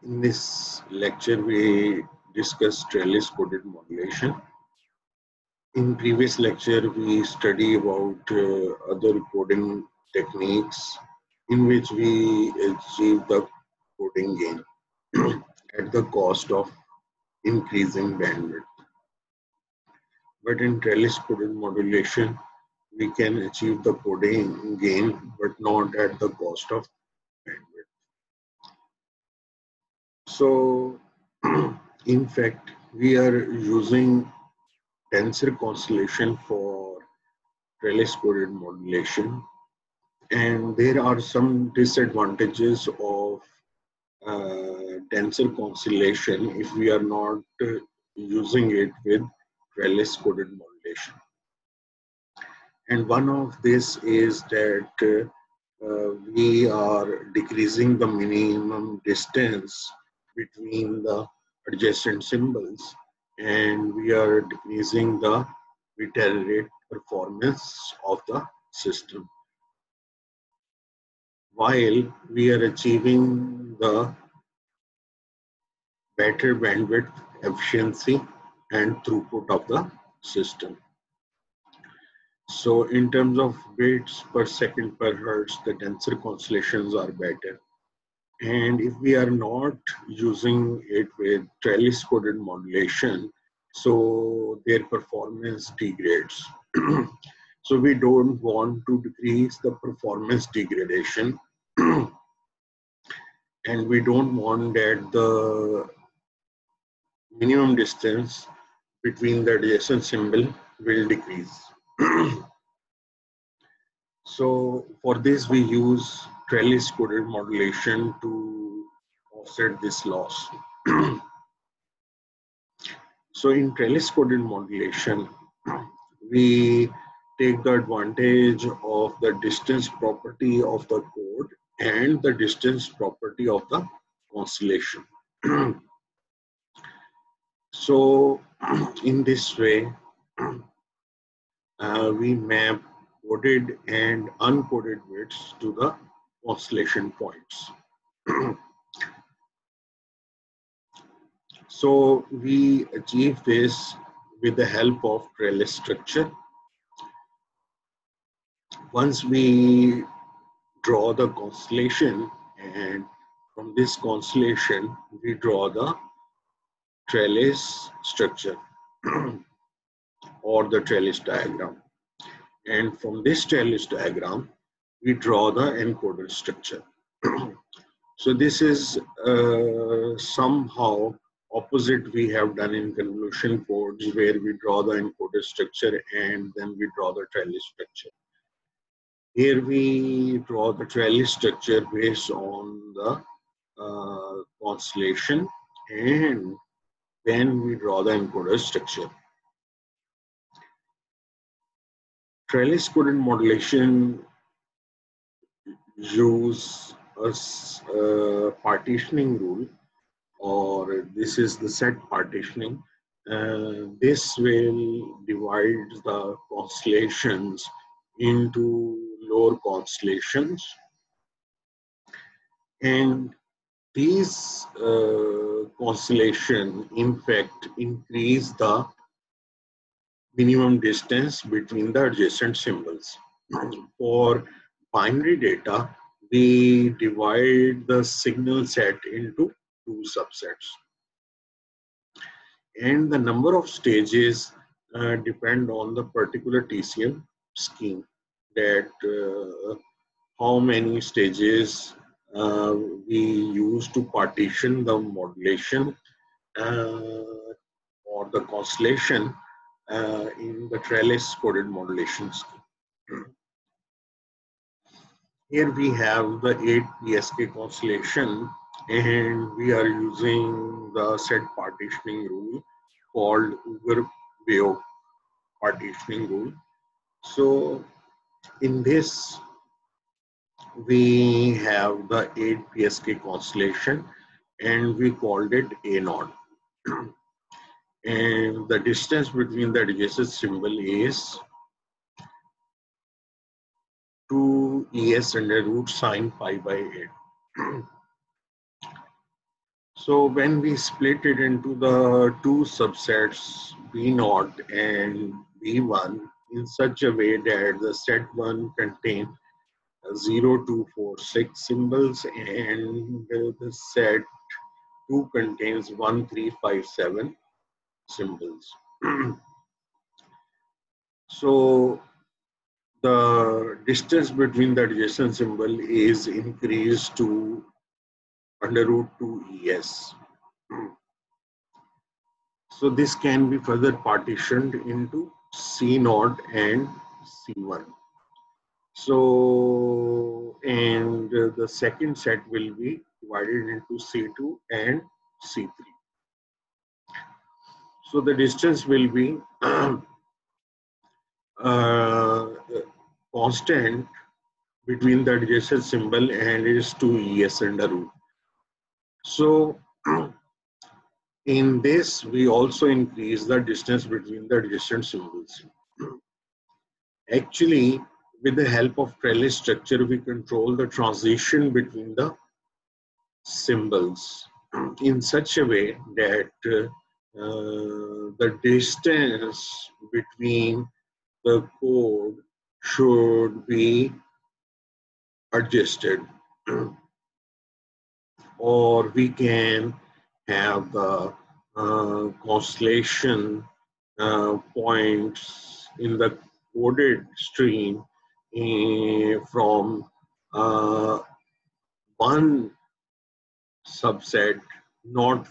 In this lecture, we discussed Trellis coded modulation. In previous lecture, we study about other coding techniques in which we achieve the coding gain at the cost of increasing bandwidth. But in Trellis coded modulation, we can achieve the coding gain, but not at the cost of bandwidth. So, in fact, we are using tensor constellation for Trellis coded modulation, and there are some disadvantages of tensor constellation if we are not using it with Trellis coded modulation. And one of this is that we are decreasing the minimum distance between the adjacent symbols, and we are decreasing the bit rate performance of the system, while we are achieving the better bandwidth efficiency and throughput of the system. So in terms of bits per second per hertz, the tensor constellations are better. And if we are not using it with Trellis coded modulation, so their performance degrades. So we don't want to decrease the performance degradation, and we don't want that the minimum distance between the adjacent symbol will decrease. So for this, we use Trellis coded modulation to offset this loss. So in Trellis coded modulation, we take the advantage of the distance property of the code and the distance property of the constellation. So in this way, we map coded and uncoded bits to the constellation points. So we achieve this with the help of Trellis structure. Once we draw the constellation, and from this constellation we draw the trellis structure or the trellis diagram, and from this trellis diagram we draw the encoder structure. So this is somehow opposite we have done in convolution codes, where we draw the encoder structure and then we draw the trellis structure. Here we draw the trellis structure based on the constellation, and then we draw the encoder structure. Trellis coded modulation use a partitioning rule, or this is the set partitioning. This will divide the constellations into lower constellations, and these constellation in fact increase the minimum distance between the adjacent symbols. For binary data, we divide the signal set into two subsets, and the number of stages depend on the particular TCM scheme, that how many stages we use to partition the modulation or the constellation in the Trellis coded modulation scheme. Here we have the 8 PSK constellation, and we are using the set partitioning rule called Uber-Beow partitioning rule. So in this, we have the 8 PSK constellation, and we called it A0. And the distance between the adjacent symbol is 2 ES under root sine pi by 8. So when we split it into the two subsets B0 and B1 in such a way that the set 1 contains 0, 2, 4, 6 symbols and the set 2 contains 1, 3, 5, 7 symbols. So the distance between the adjacent symbol is increased to under root 2 ES. So this can be further partitioned into C0 and C1. So, and the second set will be divided into C2 and C3. So the distance will be constant between the adjacent symbol and its 2 ES under root. So in this, we also increase the distance between the adjacent symbols. Actually, with the help of Trellis structure, we control the transition between the symbols in such a way that the distance between the code should be adjusted, or we can have the constellation points in the coded stream from one subset, not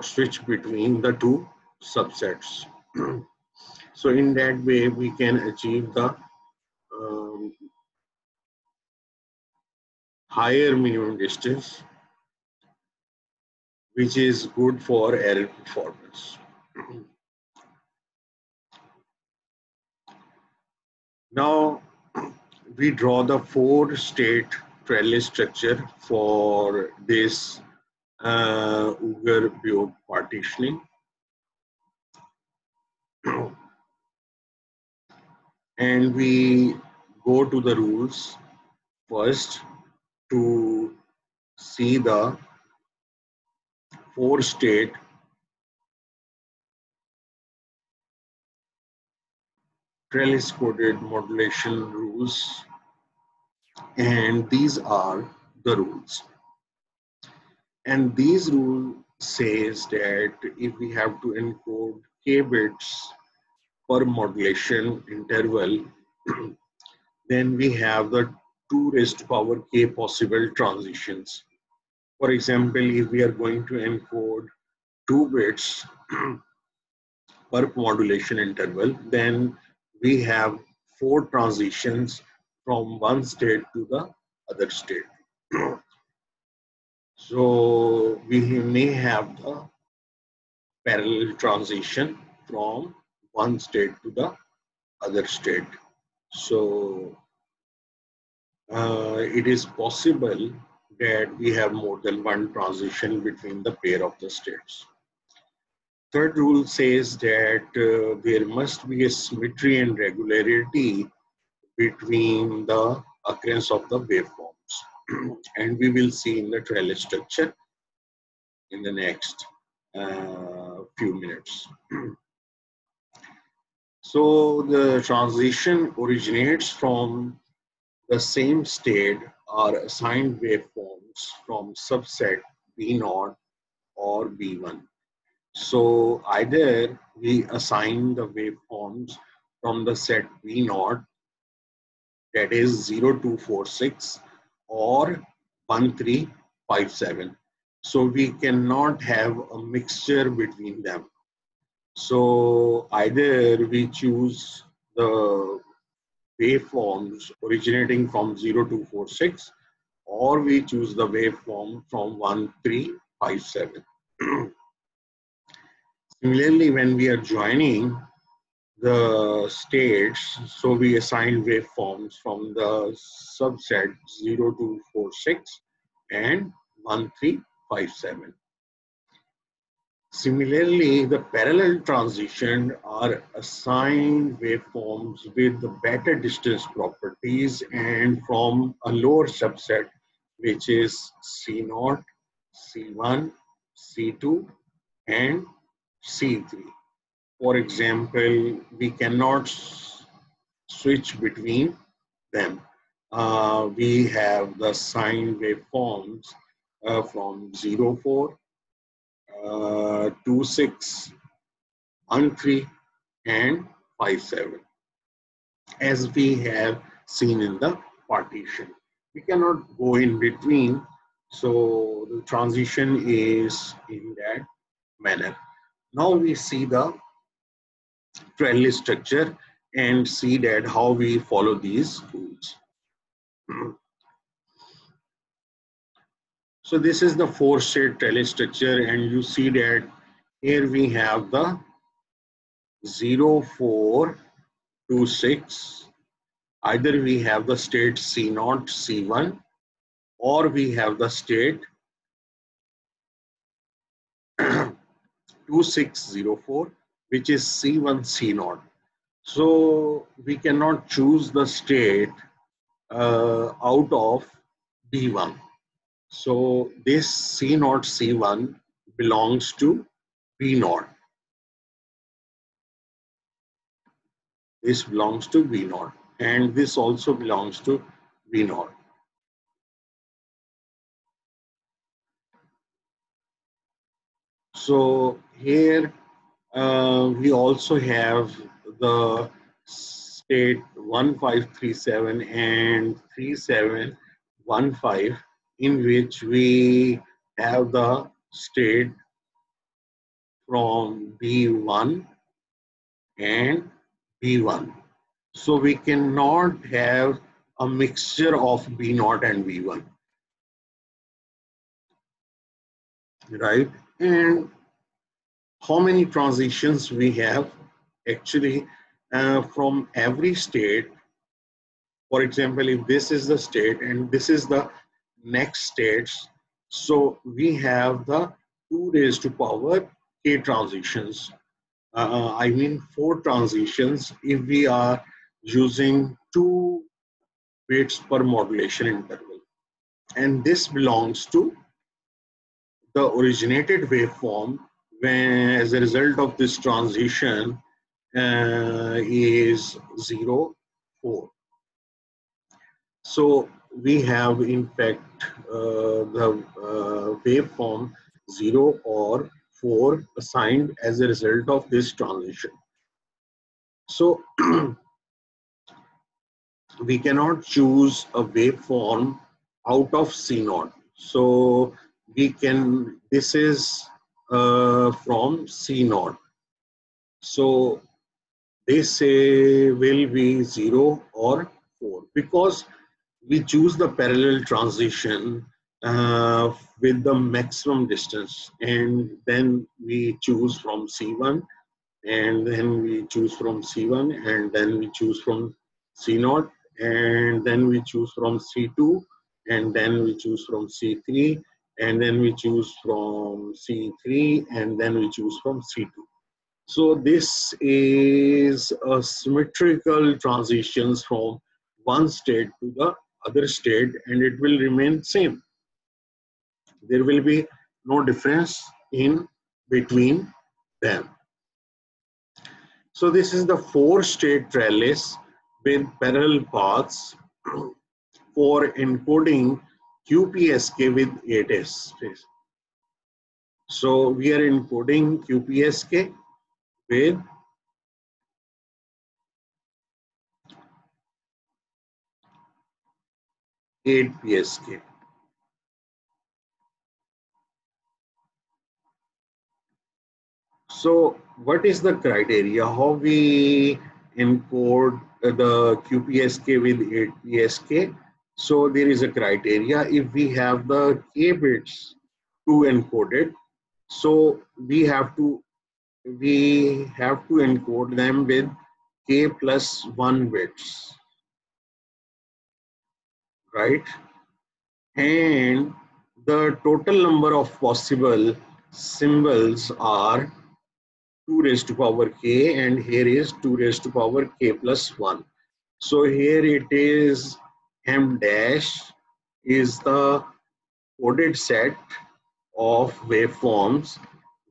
switch between the two subsets. So in that way, we can achieve the higher minimum distance, which is good for error performance. Now, we draw the 4-state trellis structure for this Uger-Bube partitioning. And we go to the rules first to see the 4-state trellis coded modulation rules, and these are the rules. And these rule says that if we have to encode k bits per modulation interval, then we have the 2 raised to power k possible transitions. For example, if we are going to encode 2 bits per modulation interval, then we have 4 transitions from one state to the other state. So we may have the parallel transition from one state to the other state. So it is possible that we have more than one transition between the pair of the states. Third rule says that there must be a symmetry and regularity between the occurrence of the waveforms. And we will see in the trellis structure in the next few minutes. So the transition originates from the same state or assigned waveforms from subset B0 or B1. So either we assign the waveforms from the set B0, that is 0, 2, 4, 6, or 1, 3, 5, 7. So we cannot have a mixture between them. So either we choose the waveforms originating from 0, 2, 4, 6, or we choose the waveform from 1, 3, 5, 7. Similarly, when we are joining the states, so we assign waveforms from the subset 0, 2, 4, 6 and 1, 3, 5, 7. Similarly, the parallel transition are assigned waveforms with the better distance properties and from a lower subset which is C0, C1, C2, and C3. For example, we cannot switch between them. We have the sine waveforms from 0, 4, 2, 6, 1, 3, and 5, 7, as we have seen in the partition. We cannot go in between, so the transition is in that manner. Now we see the trellis structure and see that how we follow these rules. So this is the 4-state trellis structure, and you see that here we have the 0, 4, 2, 6. Either we have the state C0, C1, or we have the state 2604, which is C1, C0. So we cannot choose the state out of B1. So this C0, C1 belongs to B0. This belongs to B0, and this also belongs to B0. So here we also have the state 1537 and 3715, in which we have the state from B1 and B1. So we cannot have a mixture of B0 and B1, right? And how many transitions we have? Actually, from every state, for example, if this is the state and this is the next states, so we have the 2 raised to power k transitions. I mean 4 transitions if we are using 2 bits per modulation interval. And this belongs to the originated waveform, when as a result of this transition is 0, 4. So we have in fact the waveform 0 or 4 assigned as a result of this transition. So we cannot choose a waveform out of C0. So we can, this is from C0. So this will be 0 or 4, because we choose the parallel transition with the maximum distance, and then we choose from C1, and then we choose from C1, and then we choose from C0, and then we choose from C2, and then we choose from C3, and then we choose from C3, and then we choose from C2. So this is a symmetrical transitions from one state to the other state, and it will remain same. There will be no difference in between them. So this is the 4-state trellis with parallel paths for encoding QPSK with 8S. So we are encoding QPSK with 8 PSK. So what is the criteria? How we encode the QPSK with 8 PSK? So there is a criteria. If we have the K bits to encode it, so we have to encode them with K plus 1 bits, right? And the total number of possible symbols are 2 raised to power k, and here is 2 raised to power k plus 1. So here it is m dash is the coded set of waveforms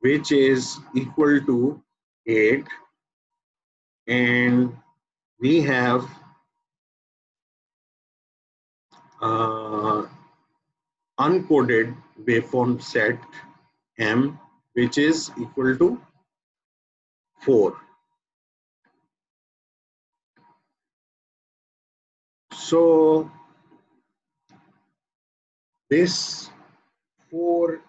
which is equal to 8, and we have uncoded waveform set M which is equal to 4. So this 4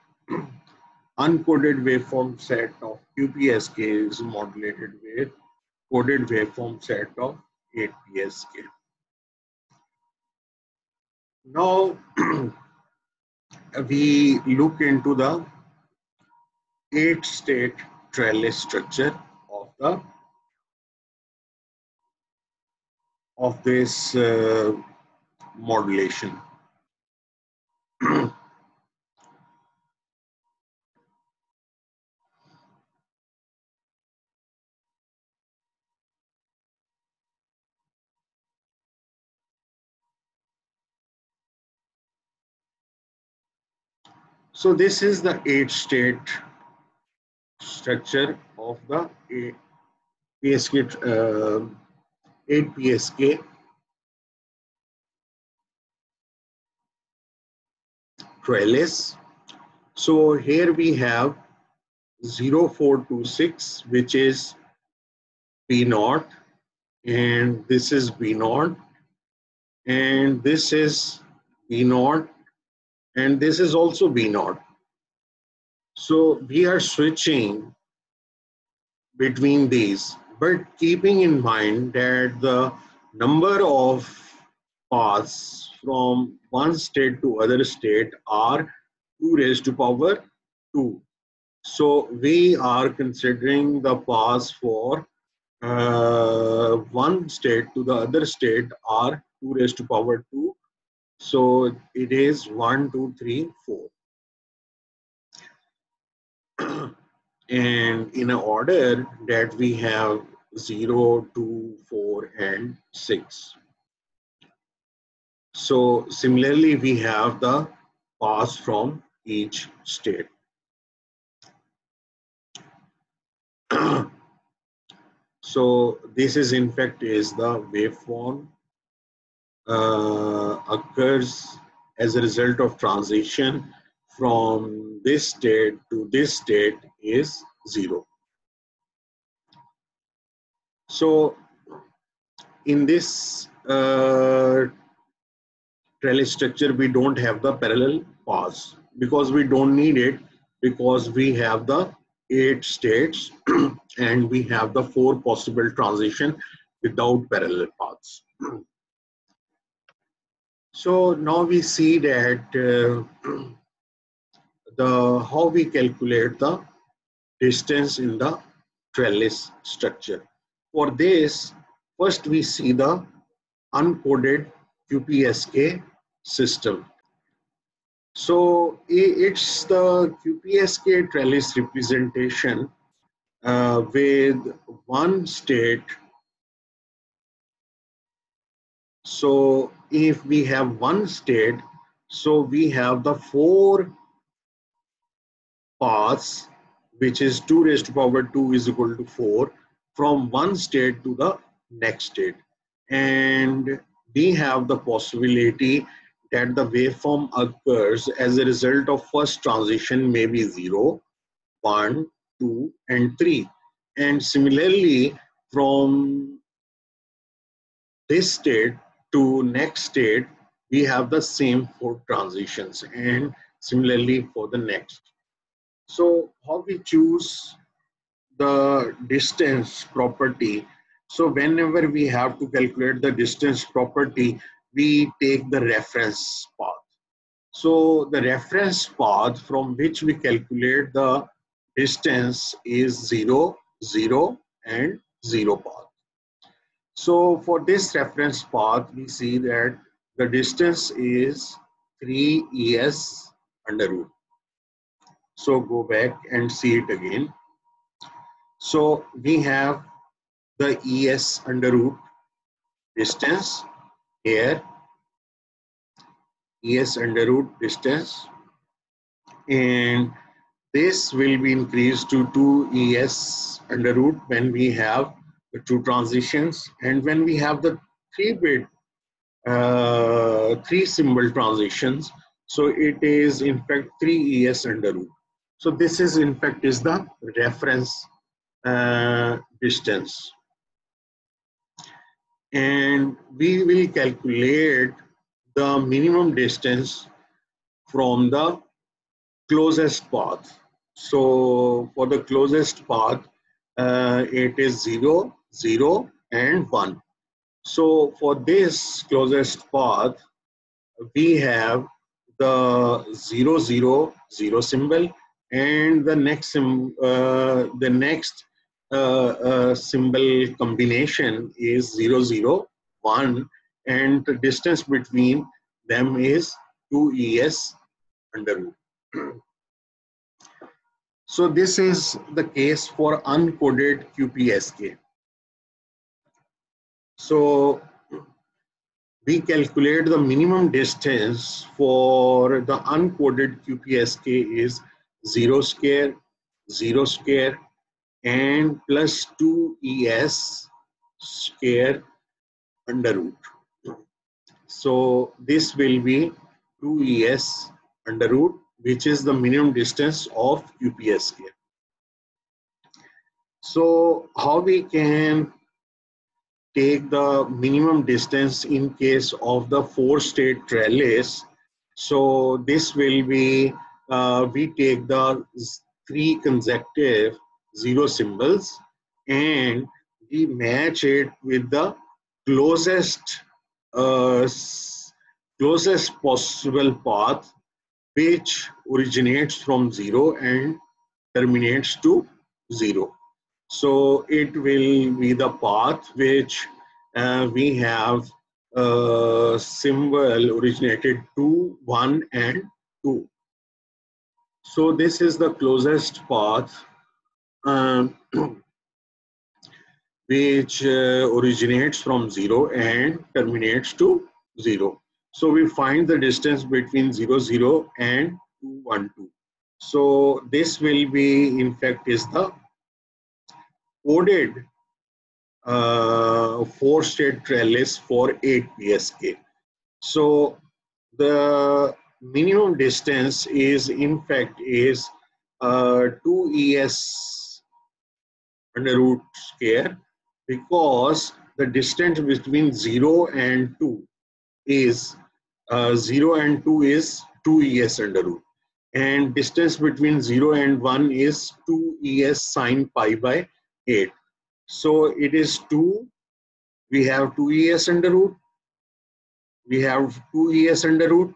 uncoded waveform set of QPSK is modulated with coded waveform set of 8PSK. Now we look into the 8-state trellis structure of this modulation. So this is the 8-state structure of the 8PSK trellis. So here we have 0426, which is B0, and this is B0, and this is B0, and this is also B0. So we are switching between these, but keeping in mind that the number of paths from one state to other state are 2 raised to power 2. So we are considering the paths for one state to the other state are 2 raised to power 2. So it is 1, 2, 3, 4. And in an order that we have 0, 2, 4, and 6. So similarly, we have the paths from each state. So this is in fact is the waveform occurs as a result of transition from this state to this state is 0. So in this trellis structure, we don't have the parallel paths because we don't need it, because we have the 8 states and we have the 4 possible transition without parallel paths. So now we see that how we calculate the distance in the trellis structure. For this, first we see the uncoded QPSK system. So it's the QPSK trellis representation with one state. So if we have one state, so we have the 4 paths, which is 2 raised to power 2 is equal to 4 from one state to the next state. And we have the possibility that the waveform occurs as a result of first transition may be 0, 1, 2, and 3. And similarly, from this state to next state, we have the same 4 transitions, and similarly for the next. So how we choose the distance property? So whenever we have to calculate the distance property, we take the reference path. So the reference path from which we calculate the distance is 0, 0, and 0 path. So for this reference path, we see that the distance is 3es under root. So go back and see it again. So we have the es under root distance here, ES under root distance, and this will be increased to 2 ES under root when we have the two transitions, and when we have the 3-bit 3-symbol transitions, so it is in fact 3 ES under root. So this is in fact is the reference distance, and we will calculate the minimum distance from the closest path. So for the closest path, it is 0, 0, and 1. So for this closest path, we have the 0, 0, 0 symbol, and the next symbol combination is 0, 0, 1, and the distance between them is 2 ES under root. So this is the case for uncoded QPSK. So we calculate the minimum distance for the uncoded QPSK is 0 square, 0 square, and plus 2 ES square under root. So this will be 2 ES under root, which is the minimum distance of QPSK. So how we can take the minimum distance in case of the 4-state trellis? So this will be, we take the 3 consecutive 0 symbols and we match it with the closest possible path which originates from 0 and terminates to 0. So it will be the path which we have symbol originated 2, 1, and 2. So this is the closest path which originates from 0 and terminates to 0. So we find the distance between 0, 0 and 2, 1, 2. So this will be in fact is the coded 4-state trellis for 8 PSK. So the minimum distance is in fact is 2 ES under root square, because the distance between 0 and 2 is 0 and 2 is 2 ES under root, and distance between 0 and 1 is 2 ES sine pi by 8. So it is 2, we have 2 ES under root, we have 2 ES under root,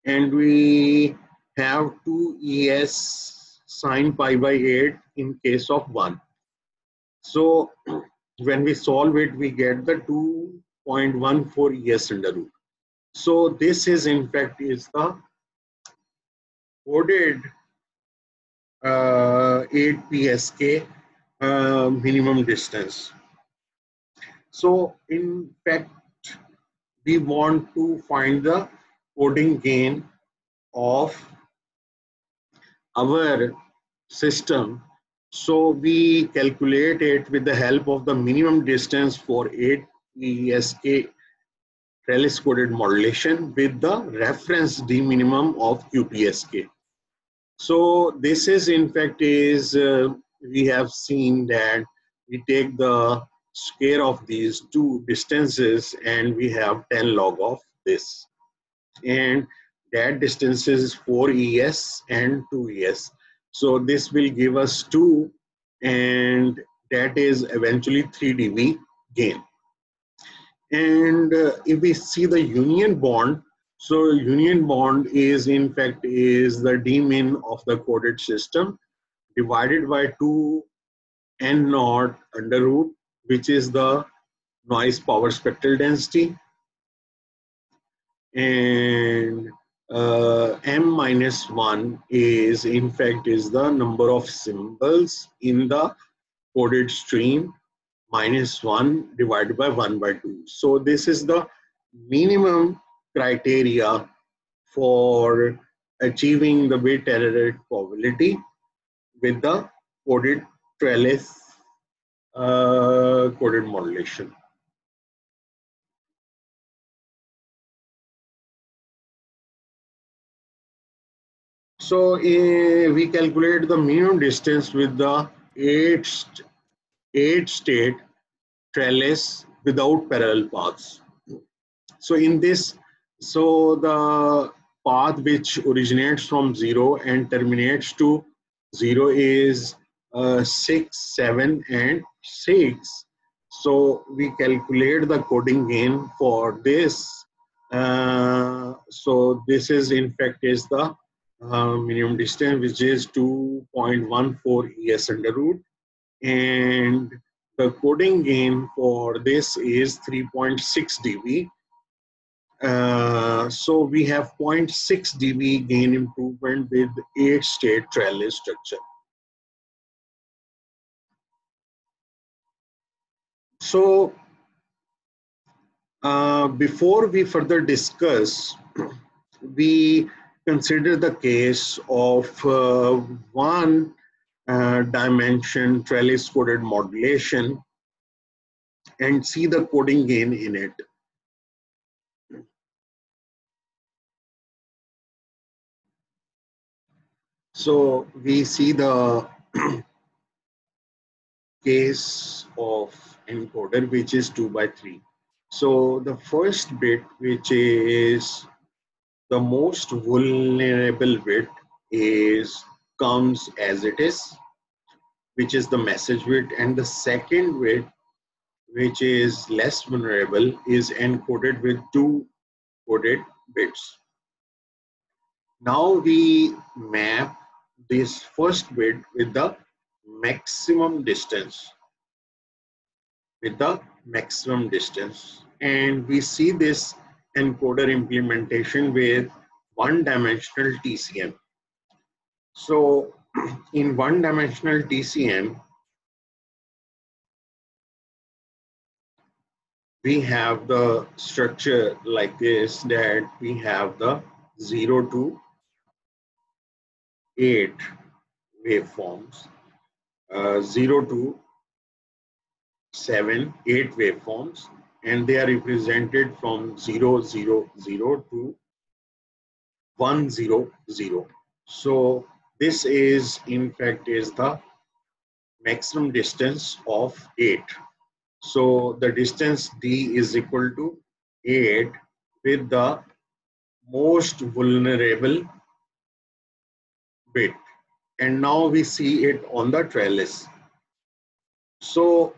and we have 2 ES sine pi by 8 in case of 1. So when we solve it, we get the 2.14 ES under root. So this is in fact is the coded 8 PSK minimum distance. So in fact, we want to find the coding gain of our system. So we calculate it with the help of the minimum distance for 8 PSK Trellis coded modulation with the reference D minimum of QPSK. So this is in fact is we have seen that we take the square of these two distances and we have 10 log of this, and that distance is 4 ES and 2 ES. So this will give us 2, and that is eventually 3 dB gain. And if we see the union bond, so union bond is in fact is the D min of the coded system divided by 2 N naught under root, which is the noise power spectral density, and M minus 1 is in fact is the number of symbols in the coded stream minus 1 divided by 1 by 2. So this is the minimum criteria for achieving the bit error rate probability with the coded Trellis coded modulation. So we calculate the minimum distance with the eight state Trellis without parallel paths. So in this, so the path which originates from 0 and terminates to 0 is 6, 7 and 6. So we calculate the coding gain for this. So this is in fact is the minimum distance, which is 2.14 ES under root, and the coding gain for this is 3.6 dB. So we have 0.6 dB gain improvement with 8-state Trellis structure. So before we further discuss, we consider the case of one dimension Trellis coded modulation and see the coding gain in it. So we see the case of encoder, which is 2 by 3. So the first bit, which is the most vulnerable bit, comes as it is, which is the message bit, and the second bit, which is less vulnerable, is encoded with 2 coded bits. Now we map this first bit with the maximum distance, and we see this encoder implementation with one-dimensional TCM. So in one-dimensional TCM, we have the structure like this, that we have the 0 to 8 waveforms, 0 to 7, 8 waveforms, and they are represented from 0, 0, 0 to 1, 0, 0. So this is in fact is the maximum distance of 8. So the distance D is equal to 8 with the most vulnerable bit. And now we see it on the trellis. So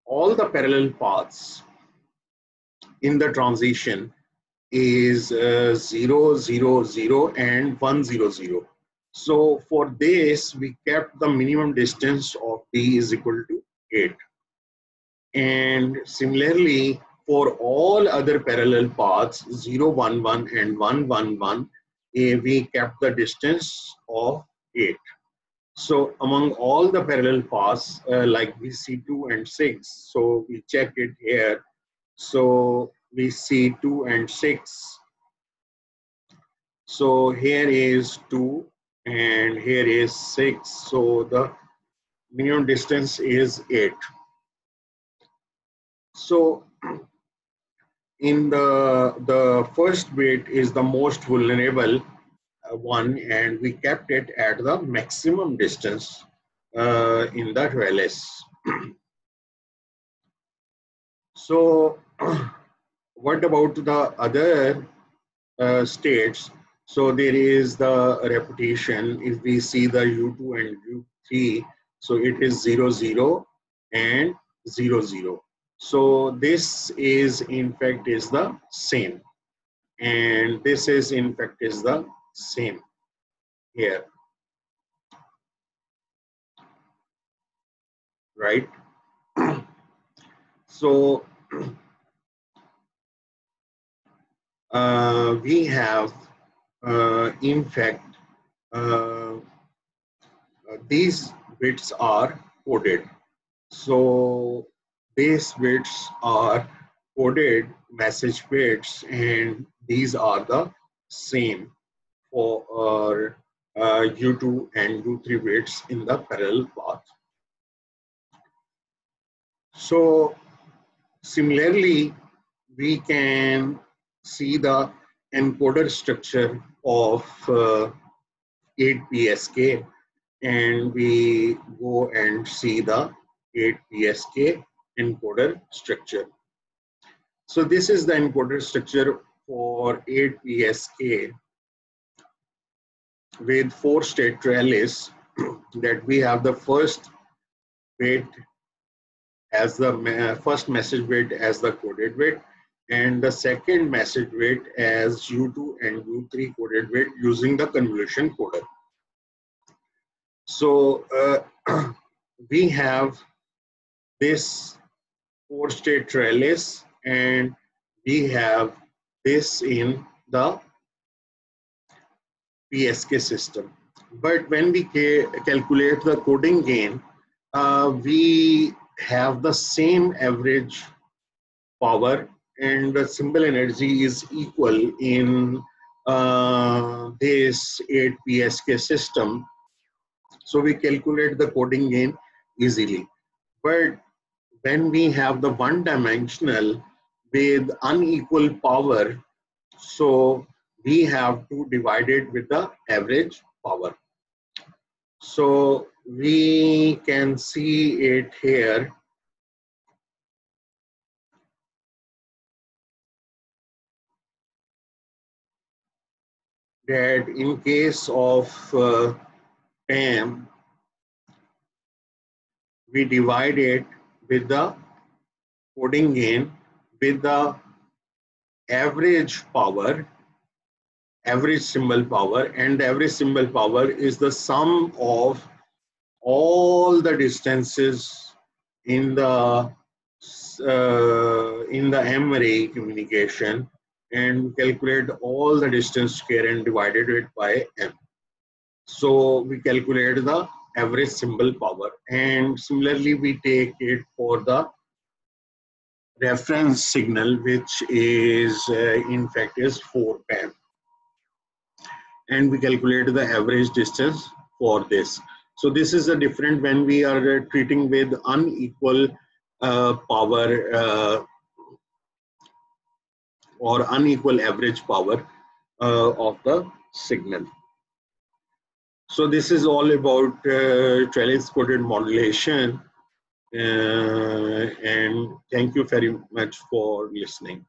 all the parallel paths in the transition is 0, 0, 0 and 1, 0, 0. So for this, we kept the minimum distance of D is equal to 8. And similarly, for all other parallel paths, 0, 1, 1 and 1, 1, 1, we kept the distance of 8. So among all the parallel paths, like we see 2 and 6, so we check it here. So we see 2 and 6. So here is 2 and here is 6. So the minimum distance is 8. So in the first bit is the most vulnerable one, and we kept it at the maximum distance in the trellis. So what about the other states? So there is the repetition. If we see the U2 and U3, so it is 0, 0 and 0, 0. So this is in fact is the same, and this is in fact is the same here, right? So we have in fact these bits are coded. So these bits are coded message bits, and these are the same for U2 and U3 weights in the parallel path. So similarly, we can see the encoder structure of 8PSK, and we go and see the 8PSK encoder structure. So this is the encoder structure for 8PSK with 4-state trellis that we have the first bit as the first message bit as the coded bit, and the second message bit as U2 and U3 coded bit using the convolution coder. So we have this 4-state trellis, and we have this in the PSK system. But when we calculate the coding gain, we have the same average power, and the symbol energy is equal in this 8PSK system. So we calculate the coding gain easily. But when we have the one-dimensional with unequal power, so we have to divide it with the average power. So we can see it here. That in case of PAM, we divide it with the coding gain with the average power, average symbol power, and the average symbol power is the sum of all the distances in the M-ray communication, and calculate all the distance square and divided it by M. So we calculate the average symbol power, and similarly we take it for the reference signal, which is in fact is 4 PAM, and we calculate the average distance for this. So this is a different when we are treating with unequal power or unequal average power of the signal. So this is all about trellis coded modulation, and thank you very much for listening.